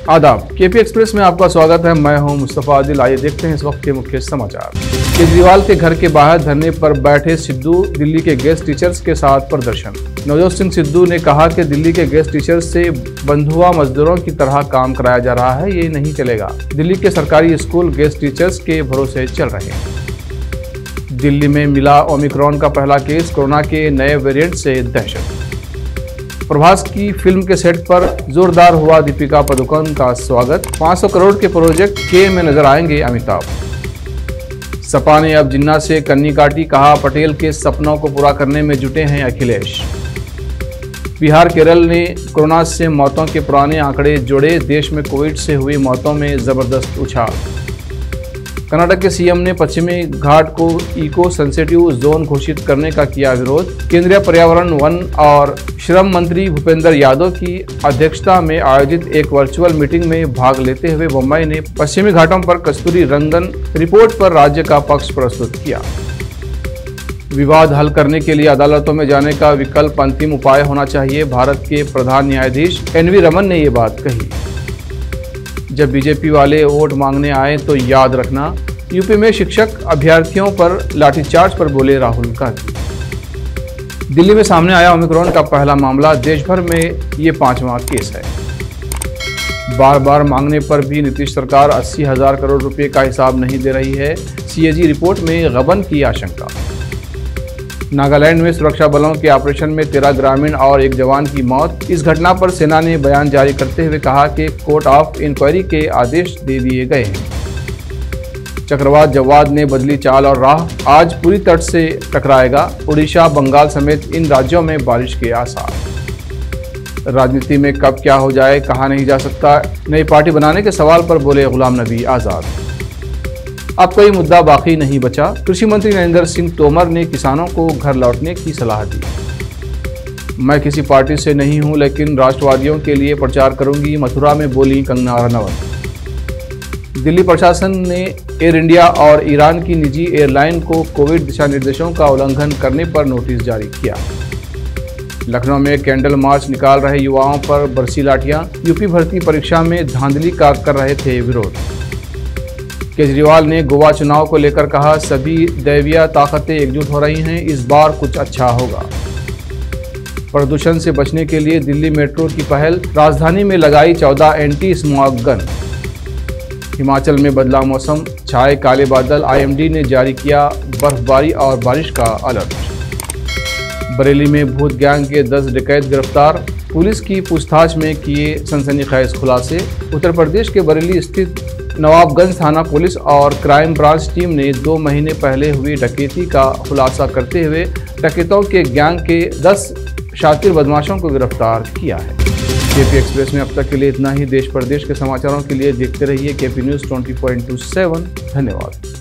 आदाब, KP express में आपका स्वागत है। मैं हूं मुस्तफा आदिल। आइए देखते हैं इस वक्त के मुख्य समाचार। केजरीवाल के घर के बाहर धरने पर बैठे सिद्धू, दिल्ली के गेस्ट टीचर्स के साथ प्रदर्शन। नवजोत सिंह सिद्धू ने कहा कि दिल्ली के गेस्ट टीचर्स से बंधुआ मजदूरों की तरह काम कराया जा रहा है, ये नहीं चलेगा। दिल्ली के सरकारी स्कूल गेस्ट टीचर्स के भरोसे चल रहे हैं। दिल्ली में मिला ओमिक्रॉन का पहला केस, कोरोना के नए वेरिएंट से दहशत। प्रभास की फिल्म के सेट पर जोरदार हुआ दीपिका पादुकोण का स्वागत। 500 करोड़ के प्रोजेक्ट के में नजर आएंगे अमिताभ। सपा ने अब जिन्ना से कन्नी काटी, कहा पटेल के सपनों को पूरा करने में जुटे हैं अखिलेश। बिहार केरल ने कोरोना से मौतों के पुराने आंकड़े जोड़े, देश में कोविड से हुई मौतों में जबरदस्त उछाल। कर्नाटक के सीएम ने पश्चिमी घाट को इको सेंसिटिव जोन घोषित करने का किया विरोध। केंद्रीय पर्यावरण, वन और श्रम मंत्री भूपेंद्र यादव की अध्यक्षता में आयोजित एक वर्चुअल मीटिंग में भाग लेते हुए मुंबई ने पश्चिमी घाटों पर कस्तूरी रंगन रिपोर्ट पर राज्य का पक्ष प्रस्तुत किया। विवाद हल करने के लिए अदालतों में जाने का विकल्प अंतिम उपाय होना चाहिए, भारत के प्रधान न्यायाधीश NV रमन ने ये बात कही। जब बीजेपी वाले वोट मांगने आए तो याद रखना, यूपी में शिक्षक अभ्यर्थियों पर लाठीचार्ज पर बोले राहुल गांधी। दिल्ली में सामने आया ओमिक्रॉन का पहला मामला, देश भर में ये 5वां केस है। बार बार मांगने पर भी नीतीश सरकार 80,000 करोड़ रुपए का हिसाब नहीं दे रही है, CAG रिपोर्ट में गबन की आशंका। नागालैंड में सुरक्षा बलों के ऑपरेशन में 13 ग्रामीण और 1 जवान की मौत। इस घटना पर सेना ने बयान जारी करते हुए कहा कि कोर्ट ऑफ इंक्वायरी के आदेश दे दिए गए हैं। चक्रवात जवाद ने बदली चाल और राह, आज पूरी तट से टकराएगा। उड़ीसा, बंगाल समेत इन राज्यों में बारिश के आसार। राजनीति में कब क्या हो जाए कहा नहीं जा सकता, नई पार्टी बनाने के सवाल पर बोले गुलाम नबी आजाद। अब कोई मुद्दा बाकी नहीं बचा, कृषि मंत्री नरेंद्र सिंह तोमर ने किसानों को घर लौटने की सलाह दी। मैं किसी पार्टी से नहीं हूं, लेकिन राष्ट्रवादियों के लिए प्रचार करूंगी, मथुरा में बोली कंगना रनौत। दिल्ली प्रशासन ने एयर इंडिया और ईरान की निजी एयरलाइन को कोविड दिशा निर्देशों का उल्लंघन करने पर नोटिस जारी किया। लखनऊ में कैंडल मार्च निकाल रहे युवाओं पर बरसी लाठियां, यूपी भर्ती परीक्षा में धांधली का कर रहे थे विरोध। केजरीवाल ने गोवा चुनाव को लेकर कहा, सभी दैवीय ताकतें एकजुट हो रही हैं, इस बार कुछ अच्छा होगा। प्रदूषण से बचने के लिए दिल्ली मेट्रो की पहल, राजधानी में लगाई 14 एंटी स्मॉग गन। हिमाचल में बदला मौसम, छाए काले बादल, IMD ने जारी किया बर्फबारी और बारिश का अलर्ट। बरेली में भूत गैंग के 10 डकैत गिरफ्तार, पुलिस की पूछताछ में किए सनसनीखेज खुलासे। उत्तर प्रदेश के बरेली स्थित नवाबगंज थाना पुलिस और क्राइम ब्रांच टीम ने 2 महीने पहले हुई डकैती का खुलासा करते हुए डकैतों के गैंग के 10 शातिर बदमाशों को गिरफ्तार किया है। केपी एक्सप्रेस में अब तक के लिए इतना ही। देश प्रदेश के समाचारों के लिए देखते रहिए KP News 24/7। धन्यवाद।